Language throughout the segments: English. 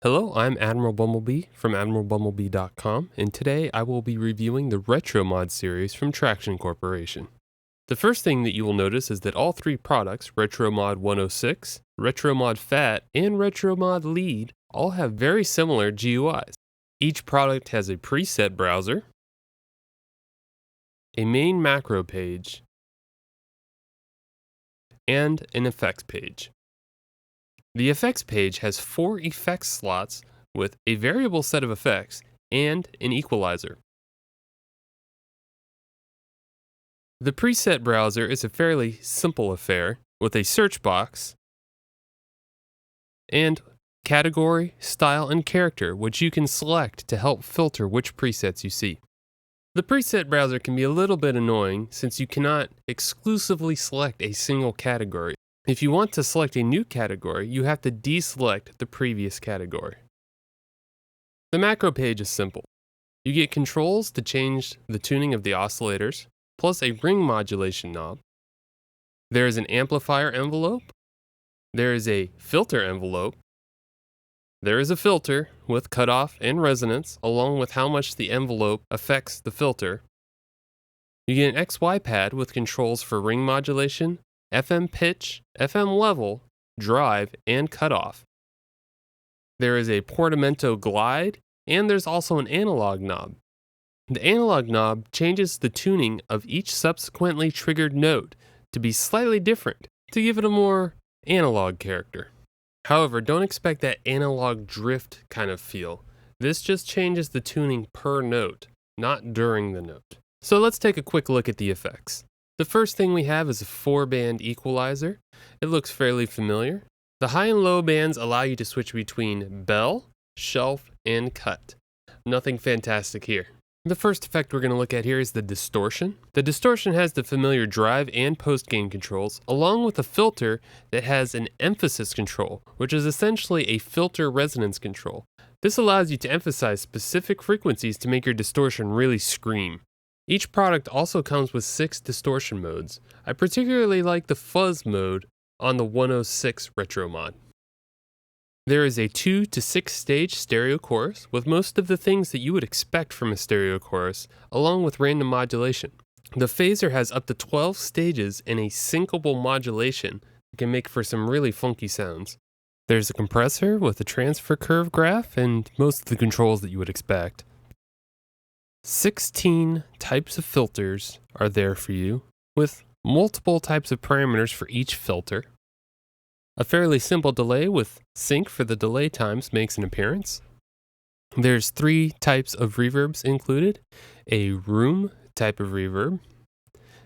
Hello, I'm Admiral Bumblebee from AdmiralBumblebee.com, and today I will be reviewing the Retromod series from Tracktion Corporation. The first thing that you will notice is that all three products, Retromod 106, Retromod Fat, and Retromod Lead, all have very similar GUIs. Each product has a preset browser, a main macro page, and an effects page. The effects page has 4 effects slots with a variable set of effects and an equalizer. The preset browser is a fairly simple affair with a search box and category, style, and character, which you can select to help filter which presets you see. The preset browser can be a little bit annoying since you cannot exclusively select a single category. If you want to select a new category, you have to deselect the previous category. The macro page is simple. You get controls to change the tuning of the oscillators, plus a ring modulation knob. There is an amplifier envelope. There is a filter envelope. There is a filter with cutoff and resonance, along with how much the envelope affects the filter. You get an XY pad with controls for ring modulation, FM pitch, FM level, drive, and cutoff. There is a portamento glide, and there's also an analog knob. The analog knob changes the tuning of each subsequently triggered note to be slightly different, to give it a more analog character. However, don't expect that analog drift kind of feel. This just changes the tuning per note, not during the note. So let's take a quick look at the effects. The first thing we have is a 4-band equalizer. It looks fairly familiar. The high and low bands allow you to switch between bell, shelf, and cut. Nothing fantastic here. The first effect we're going to look at here is the distortion. The distortion has the familiar drive and post gain controls, along with a filter that has an emphasis control, which is essentially a filter resonance control. This allows you to emphasize specific frequencies to make your distortion really scream. Each product also comes with 6 distortion modes. I particularly like the fuzz mode on the 106 Retromod. There is a 2 to 6 stage stereo chorus with most of the things that you would expect from a stereo chorus, along with random modulation. The phaser has up to 12 stages and a syncable modulation that can make for some really funky sounds. There's a compressor with a transfer curve graph and most of the controls that you would expect. 16 types of filters are there for you, with multiple types of parameters for each filter. A fairly simple delay with sync for the delay times makes an appearance. There's 3 types of reverbs included. A room type of reverb.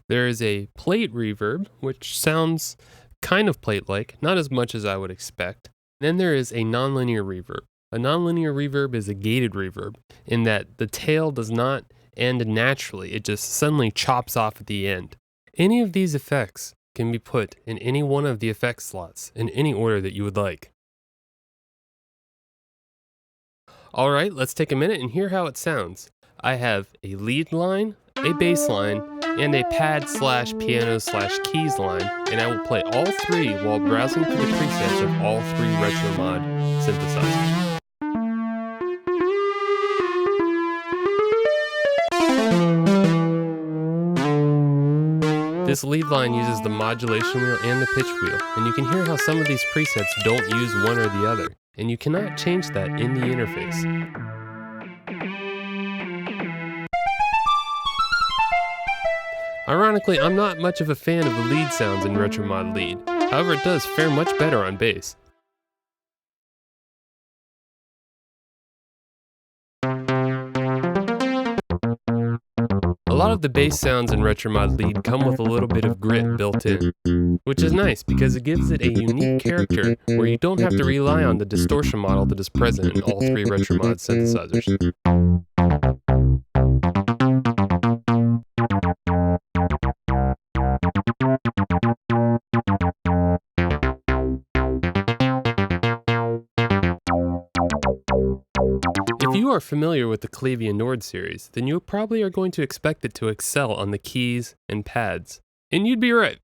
There is a plate reverb, which sounds kind of plate-like, not as much as I would expect. Then there is a nonlinear reverb. A nonlinear reverb is a gated reverb in that the tail does not end naturally, it just suddenly chops off at the end. Any of these effects can be put in any one of the effect slots in any order that you would like. Alright, let's take a minute and hear how it sounds. I have a lead line, a bass line, and a pad/piano/keys line, and I will play all 3 while browsing through the presets of all 3 Retromod synthesizers. This lead line uses the modulation wheel and the pitch wheel, and you can hear how some of these presets don't use one or the other, and you cannot change that in the interface. Ironically, I'm not much of a fan of the lead sounds in Retromod Lead, however it does fare much better on bass. A lot of the bass sounds in Retromod Lead come with a little bit of grit built in, which is nice because it gives it a unique character where you don't have to rely on the distortion model that is present in all 3 Retromod synthesizers. If you are familiar with the Clavier Nord series, then you probably are going to expect it to excel on the keys and pads. And you'd be right.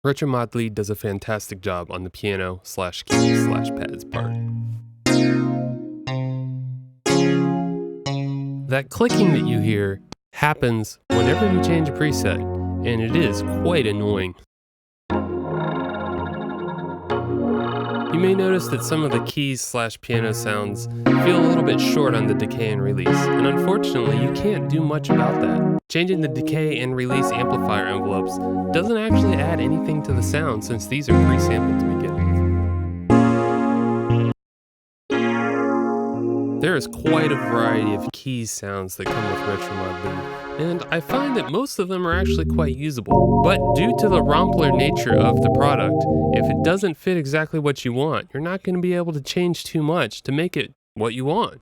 Retromod Lead does a fantastic job on the piano/keys/pads part. That clicking that you hear happens whenever you change a preset, and it is quite annoying. You may notice that some of the keys/piano sounds feel a little bit short on the decay and release, and unfortunately you can't do much about that. Changing the decay and release amplifier envelopes doesn't actually add anything to the sound since these are pre-sampled to begin with. There is quite a variety of keys sounds that come with Retromod lead, and I find that most of them are actually quite usable. But due to the rompler nature of the product, if it doesn't fit exactly what you want, you're not going to be able to change too much to make it what you want.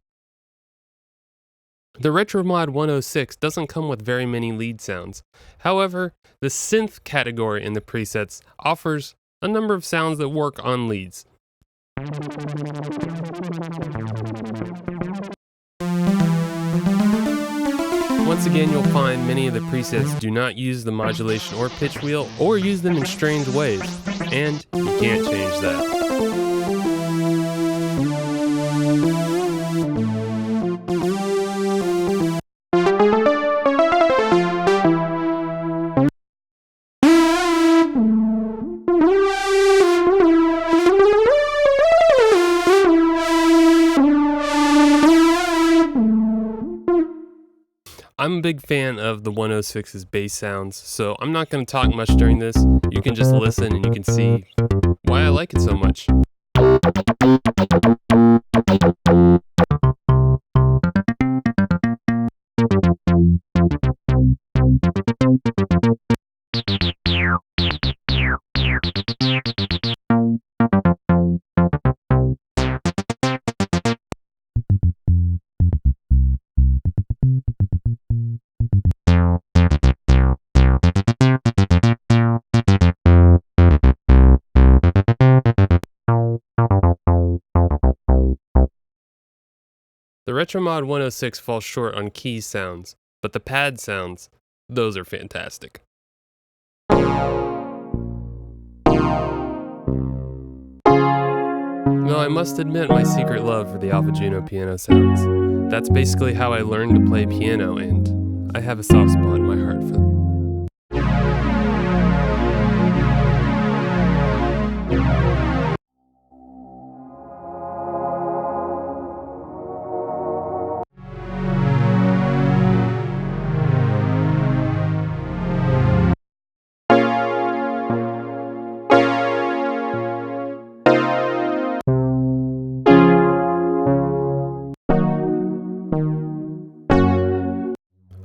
The Retromod 106 doesn't come with very many lead sounds. However, the synth category in the presets offers a number of sounds that work on leads. Once again, you'll find many of the presets do not use the modulation or pitch wheel, or use them in strange ways, and you can't change that. I'm a big fan of the 106's bass sounds, so I'm not going to talk much during this. You can just listen and you can see why I like it so much. The Retromod 106 falls short on key sounds, but the pad sounds, those are fantastic. Though I must admit my secret love for the Alpha Juno piano sounds. That's basically how I learned to play piano, and I have a soft spot in my heart for them.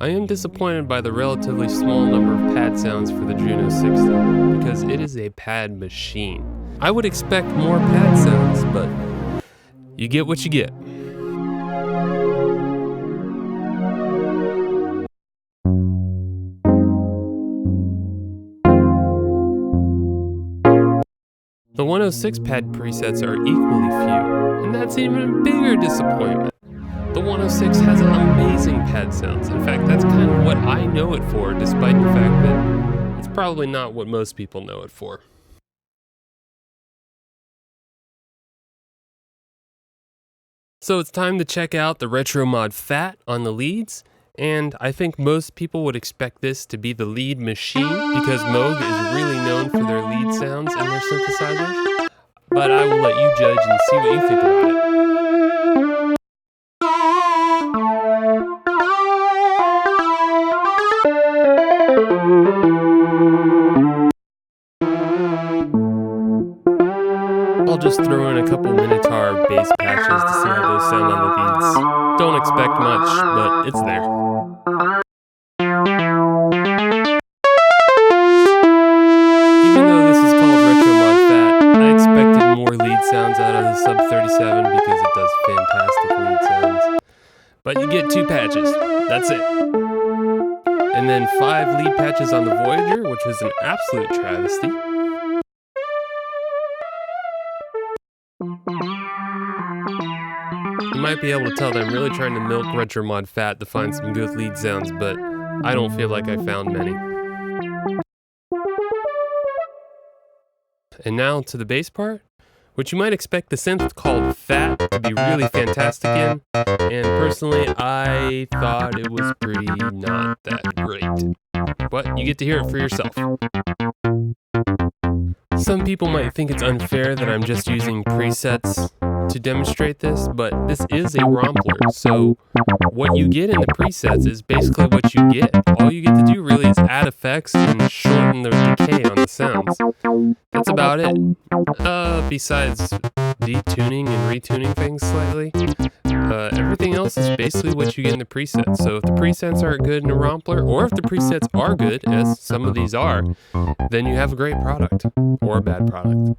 I am disappointed by the relatively small number of pad sounds for the Juno 60, because it is a pad machine. I would expect more pad sounds, but you get what you get. The 106 pad presets are equally few, and that's even a bigger disappointment. The 106 has amazing pad sounds. In fact, that's kind of what I know it for, despite the fact that it's probably not what most people know it for. So it's time to check out the Retromod Fat on the leads, and I think most people would expect this to be the lead machine, because Moog is really known for their lead sounds and their synthesizers. But I will let you judge and see what you think about it. I'll just throw in a couple Minotaur bass patches to see how those sound on the leads. Don't expect much, but it's there. Even though this is called Retromod Fat, I expected more lead sounds out of the Sub 37 because it does fantastic lead sounds. But you get 2 patches, that's it. And then 5 lead patches on the Voyager, which was an absolute travesty. You might be able to tell that I'm really trying to milk Retromod Fat to find some good lead sounds, but I don't feel like I found many. And now to the bass part, which you might expect the synth called Fat to be really fantastic in, and personally I thought it was pretty not that great. But you get to hear it for yourself. Some people might think it's unfair that I'm just using presets to demonstrate this, but this is a rompler, so what you get in the presets is basically what you get. All you get to do really is add effects and shorten the decay on the sounds. That's about it. Besides detuning and retuning things slightly, everything else is basically what you get in the presets. So if the presets aren't good in a rompler, or if the presets are good, as some of these are, then you have a great product, or a bad product.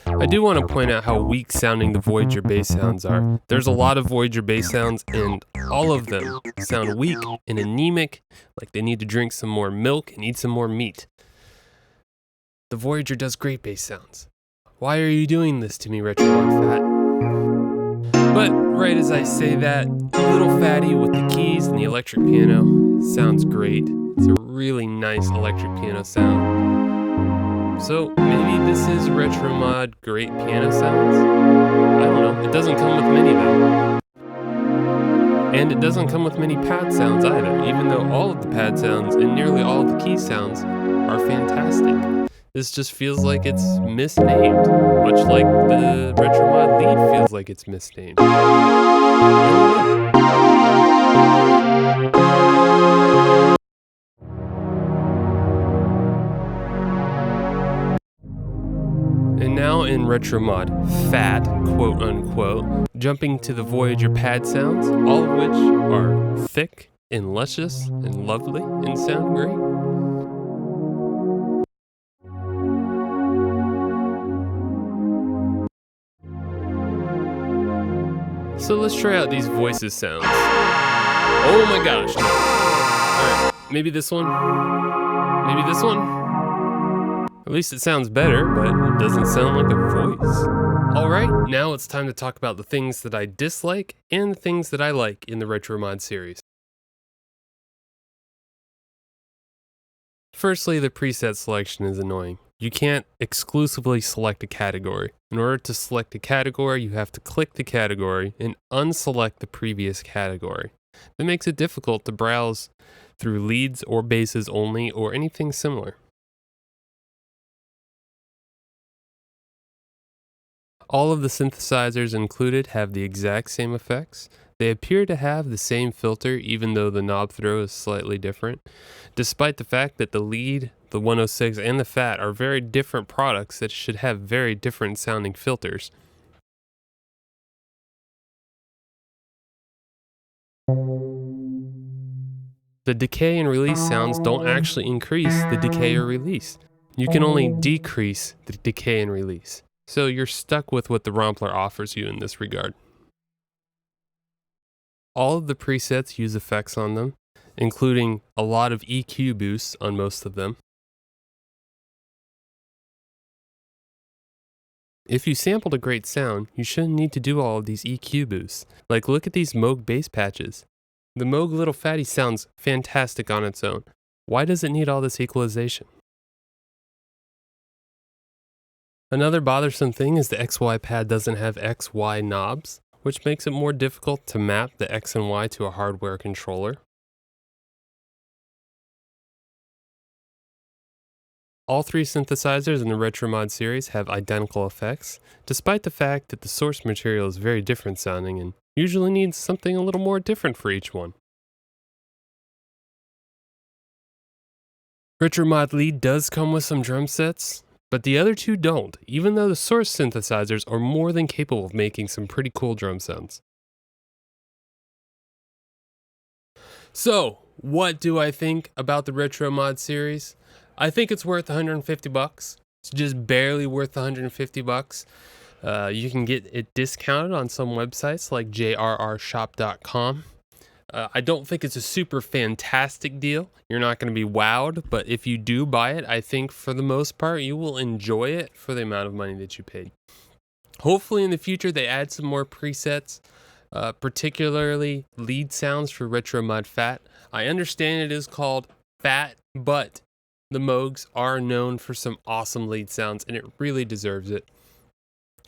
I do want to point out how weak sounding the Voyager bass sounds are. There's a lot of Voyager bass sounds, and all of them sound weak and anemic, like they need to drink some more milk and eat some more meat. The Voyager does great bass sounds. Why are you doing this to me, Retromod Fat? But right as I say that, a little fatty with the keys and the electric piano sounds great. It's a really nice electric piano sound. So maybe this is Retromod great piano sounds? I don't know. It doesn't come with many though. And it doesn't come with many pad sounds either, even though all of the pad sounds and nearly all of the key sounds are fantastic. This just feels like it's misnamed, much like the Retromod lead feels like it's misnamed. And now in Retromod Fat, quote unquote, jumping to the Voyager pad sounds, all of which are thick and luscious and lovely and sound great. So let's try out these voices sounds. Oh my gosh, no. Alright, maybe this one? Maybe this one? At least it sounds better, but it doesn't sound like a voice. Alright, now it's time to talk about the things that I dislike and the things that I like in the Retromod series. Firstly, the preset selection is annoying. You can't exclusively select a category. In order to select a category, you have to click the category and unselect the previous category. That makes it difficult to browse through leads or basses only or anything similar. All of the synthesizers included have the exact same effects. They appear to have the same filter even though the knob throw is slightly different, despite the fact that the lead, the 106, and the Fat are very different products that should have very different sounding filters. The decay and release sounds don't actually increase the decay or release. You can only decrease the decay and release. So you're stuck with what the Rompler offers you in this regard. All of the presets use effects on them, including a lot of EQ boosts on most of them. If you sampled a great sound, you shouldn't need to do all of these EQ boosts. Like, look at these Moog bass patches. The Moog Little Fatty sounds fantastic on its own. Why does it need all this equalization? Another bothersome thing is the XY pad doesn't have XY knobs, which makes it more difficult to map the X and Y to a hardware controller. All three synthesizers in the Retromod series have identical effects, despite the fact that the source material is very different sounding and usually needs something a little more different for each one. Retromod lead does come with some drum sets, but the other two don't, even though the source synthesizers are more than capable of making some pretty cool drum sounds. So, what do I think about the Retromod series? I think it's worth $150. It's just barely worth $150. You can get it discounted on some websites like jrrshop.com. I don't think it's a super fantastic deal. You're not going to be wowed, but if you do buy it, I think for the most part you will enjoy it for the amount of money that you paid. Hopefully in the future they add some more presets, particularly lead sounds for Retromod Fat. I understand it is called Fat, but the Moogs are known for some awesome lead sounds and it really deserves it.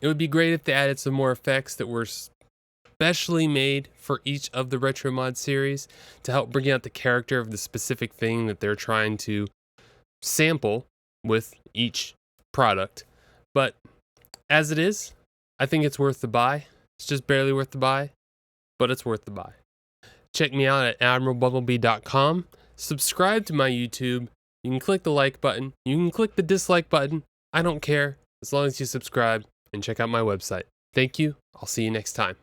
It would be great if they added some more effects that were specially made for each of the Retromod series to help bring out the character of the specific thing that they're trying to sample with each product. But as it is, I think it's worth the buy. It's just barely worth the buy, but it's worth the buy. Check me out at admiralbumblebee.com. Subscribe to my YouTube. You can click the like button. You can click the dislike button. I don't care, as long as you subscribe and check out my website. Thank you. I'll see you next time.